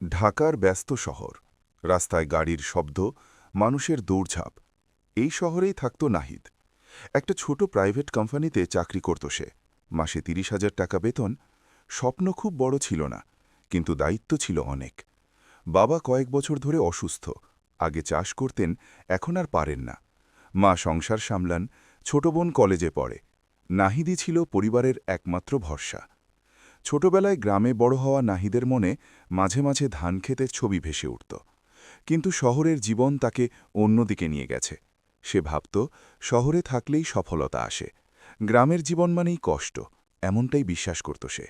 ঢাকার ব্যস্ত শহর, রাস্তায় গাড়ির শব্দ, মানুষের দৌড়ঝাঁপ। এই শহরেই থাকত নাহিদ। একটা ছোট প্রাইভেট কোম্পানিতে চাকরি করত সে। মাসে ৩০,০০০ টাকা বেতন। স্বপ্ন খুব বড় ছিল না, কিন্তু দায়িত্ব ছিল অনেক। বাবা কয়েক বছর ধরে অসুস্থ। আগে চাষ করতেন, এখন আর পারেন না। মা সংসার সামলান, ছোট বোন কলেজে পড়ে। নাহিদই ছিল পরিবারের একমাত্র ভরসা। ছোটবেলায় গ্রামে বড় হওয়া নাহিদের মনে মাঝে মাঝে ধানক্ষেতের ছবি ভেসে উঠত। কিন্তু শহরের জীবন তাকে অন্যদিকে নিয়ে গেছে। সে ভাবত, শহরে থাকলেই সফলতা আসে, গ্রামের জীবন মানেই কষ্ট, এমনটাই বিশ্বাস করত সে।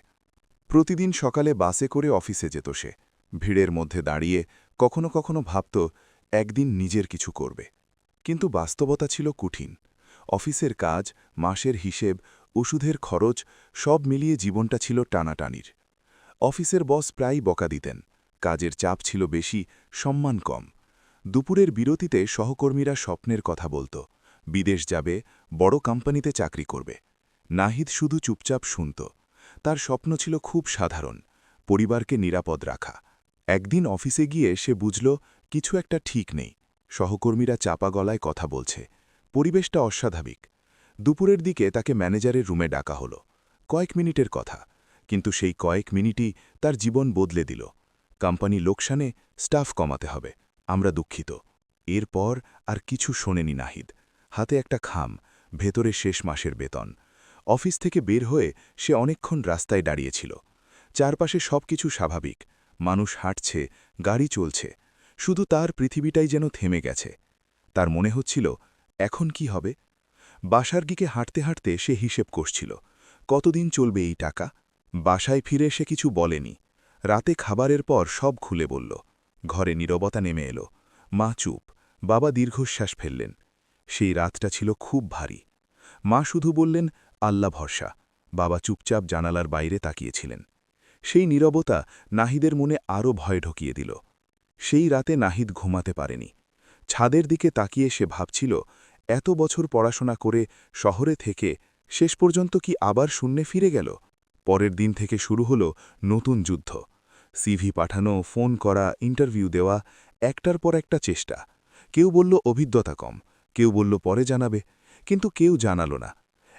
প্রতিদিন সকালে বাসে করে অফিসে যেত সে। ভিড়ের মধ্যে দাঁড়িয়ে কখনো কখনো ভাবত একদিন নিজের কিছু করবে। কিন্তু বাস্তবতা ছিল কঠিন। অফিসের কাজ, মাসের হিসেব, ওষুধের খরচ, সব মিলিয়ে জীবনটা ছিল টানাটানির। অফিসের বস প্রায়ই বকা দিতেন। কাজের চাপ ছিল বেশি, সম্মান কম। দুপুরের বিরতিতে সহকর্মীরা স্বপ্নের কথা বলত, বিদেশ যাবে, বড় কোম্পানিতে চাকরি করবে। নাহিদ শুধু চুপচাপ শুনত। তার স্বপ্ন ছিল খুব সাধারণ, পরিবারকে নিরাপদ রাখা। একদিন অফিসে গিয়ে সে বুঝল কিছু একটা ঠিক নেই। সহকর্মীরা চাপা গলায় কথা বলছে, পরিবেশটা অস্বাভাবিক। দুপুরের দিকে তাকে ম্যানেজারের রুমে ডাকা হলো। কয়েক মিনিটের কথা, কিন্তু সেই কয়েক মিনিটই তার জীবন বদলে দিল। কোম্পানি লোকসানে, স্টাফ কমাতে হবে, আমরা দুঃখিত। এরপর আর কিছু শোনেনি নাহিদ। হাতে একটা খাম, ভেতরে শেষ মাসের বেতন। অফিস থেকে বের হয়ে সে অনেকক্ষণ রাস্তায় দাঁড়িয়েছিল। চারপাশে সবকিছু স্বাভাবিক, মানুষ হাঁটছে, গাড়ি চলছে। শুধু তার পৃথিবীটাই যেন থেমে গেছে। তার মনে হচ্ছিল, এখন কি হবে? বাসার দিকে হাঁটতে হাঁটতে সে হিসেব করছিল, কতদিন চলবে এই টাকা। বাসায় ফিরে সে কিছু বলেনি। রাতে খাবারের পর সব খুলে বলল। ঘরে নীরবতা নেমে এলো। মা চুপ, বাবা দীর্ঘশ্বাস ফেললেন। সেই রাতটা ছিল খুব ভারী। মা শুধু বললেন, আল্লাহ ভরসা। বাবা চুপচাপ জানালার বাইরে তাকিয়েছিলেন। সেই নীরবতা নাহিদের মনে আরও ভয় ঢুকিয়ে দিল। সেই রাতে নাহিদ ঘুমাতে পারেনি। ছাদের দিকে তাকিয়ে সে ভাবছিল, এত বছর পড়াশোনা করে শহরে থেকে শেষ পর্যন্ত কি আবার শূন্যে ফিরে গেল? পরের দিন থেকে শুরু হলো নতুন যুদ্ধ। সিভি পাঠানো, ফোন করা, ইন্টারভিউ দেওয়া, একটার পর একটা চেষ্টা। কেউ বলল অভিজ্ঞতা কম, কেউ বলল পরে জানাবে, কিন্তু কেউ জানালো না।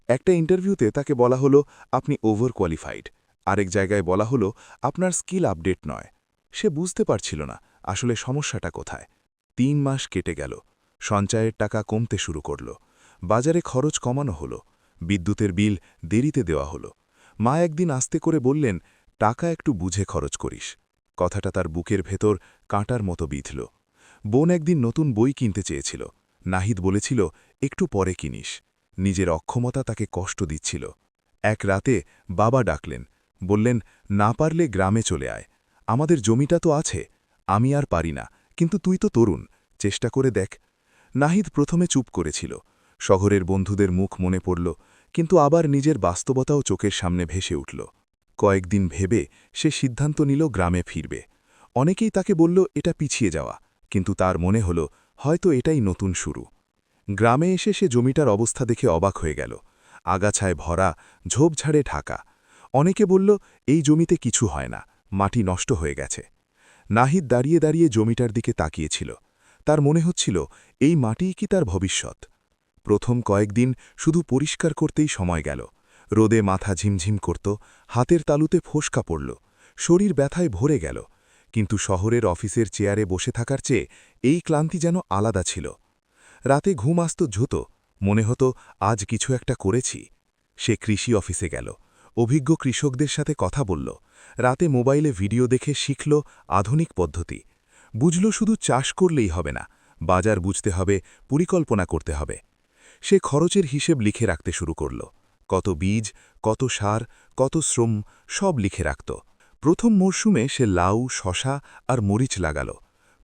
একটা ইন্টারভিউতে তাকে বলা হলো, আপনি ওভার কোয়ালিফাইড। আরেক জায়গায় বলা হলো, আপনার স্কিল আপডেট নয়। সে বুঝতে পারছিল না আসলে সমস্যাটা কোথায়। ৩ মাস কেটে গেল। সঞ্চয়ের টাকা কমতে শুরু করল। বাজারে খরচ কমানো হলো। বিদ্যুতের বিল দেরিতে দেওয়া হলো। মা একদিন আস্তে করে বললেন, টাকা একটু বুঝে খরচ করিস। কথাটা তার বুকের ভেতর কাঁটার মতো বিঁধল। বোন একদিন নতুন বই কিনতে চেয়েছিল। নাহিদ বলেছিল, একটু পরে কিনিস। নিজের অক্ষমতা তাকে কষ্ট দিচ্ছিল। এক রাতে বাবা ডাকলেন, বললেন, না পারলে গ্রামে চলে আয়। আমাদের জমিটা তো আছে। আমি আর পারি না, কিন্তু তুই তো তরুণ, চেষ্টা করে দেখ। নাহিদ প্রথমে চুপ করেছিল। শহরের বন্ধুদের মুখ মনে পড়ল, কিন্তু আবার নিজের বাস্তবতাও চোখের সামনে ভেসে উঠল। কয়েকদিন ভেবে সে সিদ্ধান্ত নিল গ্রামে ফিরবে। অনেকেই তাকে বলল এটা পিছিয়ে যাওয়া, কিন্তু তার মনে হল হয়তো এটাই নতুন শুরু। গ্রামে এসে সে জমিটার অবস্থা দেখে অবাক হয়ে গেল। আগাছায় ভরা, ঝোপঝাড়ে ঢাকা। অনেকে বলল, এই জমিতে কিছু হয় না, মাটি নষ্ট হয়ে গেছে। নাহিদ দাঁড়িয়ে দাঁড়িয়ে জমিটার দিকে তাকিয়েছিল। তার মনে হচ্ছিল, এই মাটিই কি তার ভবিষ্যৎ? প্রথম কয়েকদিন শুধু পরিষ্কার করতেই সময় গেল। রোদে মাথা ঝিমঝিম করত, হাতের তালুতে ফোসকা পড়ল, শরীর ব্যথায় ভরে গেল। কিন্তু শহরের অফিসের চেয়ারে বসে থাকার চেয়ে এই ক্লান্তি যেন আলাদা ছিল। রাতে ঘুম আসত ঝুতো, মনে হতো আজ কিছু একটা করেছি। সে কৃষি অফিসে গেল, অভিজ্ঞ কৃষকদের সাথে কথা বলল। রাতে মোবাইলে ভিডিও দেখে শিখল আধুনিক পদ্ধতি। বুঝল শুধু চাষ করলেই হবে না, বাজার বুঝতে হবে, পরিকল্পনা করতে হবে। সে খরচের হিসেব লিখে রাখতে শুরু করল। কত বীজ, কত সার, কত শ্রম, সব লিখে রাখত। প্রথম মরশুমে সে লাউ, শশা আর মরিচ লাগাল।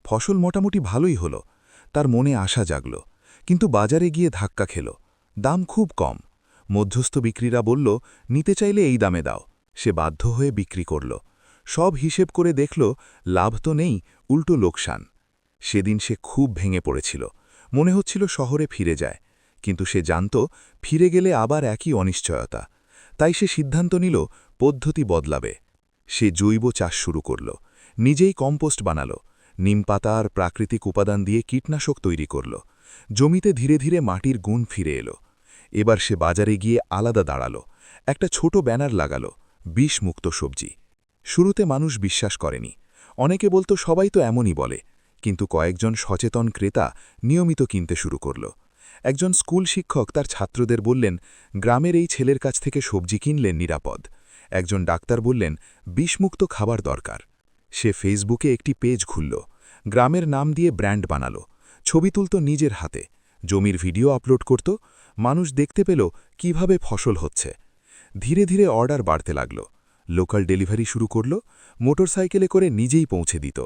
ফসল মোটামুটি ভালোই হল। তার মনে আশা জাগল। কিন্তু বাজারে গিয়ে ধাক্কা খেল। দাম খুব কম। মধ্যস্থ বিক্রিরা বলল, নিতে চাইলে এই দামে দাও। সে বাধ্য হয়ে বিক্রি করল। সব হিসেব করে দেখল, লাভ তো নেই, উল্টো লোকসান। সেদিন সে খুব ভেঙে পড়েছিল। মনে হচ্ছিল শহরে ফিরে যায়, কিন্তু সে জানত ফিরে গেলে আবার একই অনিশ্চয়তা। তাই সে সিদ্ধান্ত নিল পদ্ধতি বদলাবে। সে জৈব চাষ শুরু করল। নিজেই কম্পোস্ট বানাল, নিমপাতা আর প্রাকৃতিক উপাদান দিয়ে কীটনাশক তৈরি করল। জমিতে ধীরে ধীরে মাটির গুণ ফিরে এলো। এবার সে বাজারে গিয়ে আলাদা দাঁড়াল, একটা ছোট ব্যানার লাগাল, বিষমুক্ত সবজি। শুরুতে মানুষ বিশ্বাস করেনি, অনেকে বলতো সবাই তো এমনই বলে, কিন্তু কয়েকজন সচেতন ক্রেতা নিয়মিত কিনতে শুরু করল। একজন স্কুল শিক্ষক তার ছাত্রদের বললেন, গ্রামের এই ছেলের কাছ থেকে সবজি কিনলে নিরাপদ। একজন ডাক্তার বললেন, বিষমুক্ত খাবার দরকার। সে ফেসবুকে একটি পেজ খুলল, গ্রামের নাম দিয়ে ব্র্যান্ড বানাল, ছবি তুলত নিজের হাতে, জমির ভিডিও আপলোড করত। মানুষ দেখতে পেল কিভাবে ফসল হচ্ছে। ধীরে ধীরে অর্ডার বাড়তে লাগল। লোকাল ডেলিভারি শুরু করল, মোটরসাইকেলে করে নিজেই পৌঁছে দিত।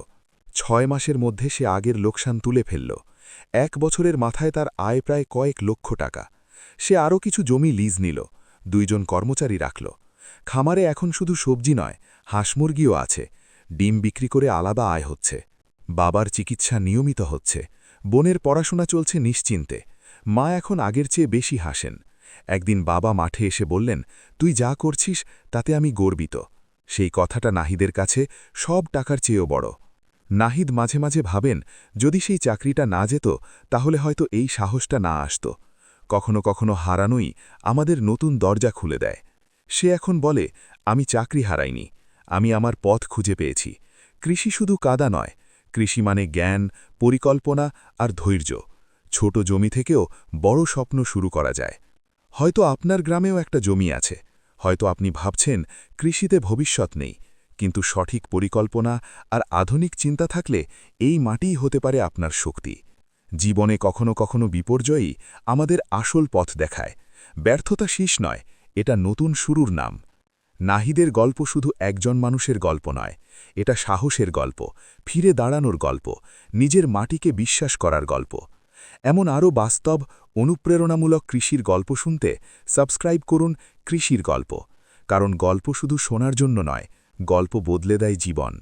6 মাসের মধ্যে সে আগের লোকসান তুলে ফেলল। 1 বছরের মাথায় তার আয় প্রায় কয়েক লক্ষ টাকা। সে আরও কিছু জমি লিজ নিল, 2 জন কর্মচারী রাখল। খামারে এখন শুধু সবজি নয়, হাঁস মুরগিও আছে। ডিম বিক্রি করে আলাদা আয় হচ্ছে। বাবার চিকিৎসা নিয়মিত হচ্ছে, বোনের পড়াশোনা চলছে নিশ্চিন্তে। মা এখন আগের চেয়ে বেশি হাসেন। একদিন বাবা মাঠে এসে বললেন, তুই যা করছিস তাতে আমি গর্বিত। সেই কথাটা নাহিদের কাছে সব টাকার চেয়েও বড়। নাহিদ মাঝে মাঝে ভাবেন, যদি সেই চাকরিটা না যেত তাহলে হয়তো এই সাহসটা না আসত। কখনো কখনো হারানোই আমাদের নতুন দরজা খুলে দেয়। সে এখন বলে, আমি চাকরি হারাইনি, আমি আমার পথ খুঁজে পেয়েছি। কৃষি শুধু কাদা নয়, কৃষি মানে জ্ঞান, পরিকল্পনা আর ধৈর্য। ছোট জমি থেকেও বড় স্বপ্ন শুরু করা যায়। হয়তো আপনার গ্রামেও একটা জমি আছে, হয়তো আপনি ভাবছেন কৃষিতে ভবিষ্যৎ নেই, কিন্তু সঠিক পরিকল্পনা আর আধুনিক চিন্তা থাকলে এই মাটিই হতে পারে আপনার শক্তি। জীবনে কখনো কখনো বিপর্যয়ই আমাদের আসল পথ দেখায়। ব্যর্থতা শেষ নয়, এটা নতুন শুরুর নাম। নাহিদের গল্প শুধু একজন মানুষের গল্প নয়, এটা সাহসের গল্প, ফিরে দাঁড়ানোর গল্প, নিজের মাটিকে বিশ্বাস করার গল্প। এমন আরও বাস্তব, অনুপ্রেরণামূলক কৃষির গল্প শুনতে সাবস্ক্রাইব করুন কৃষির গল্প। কারণ গল্প শুধু শোনার জন্য নয়, গল্প বদলে দেয় জীবন।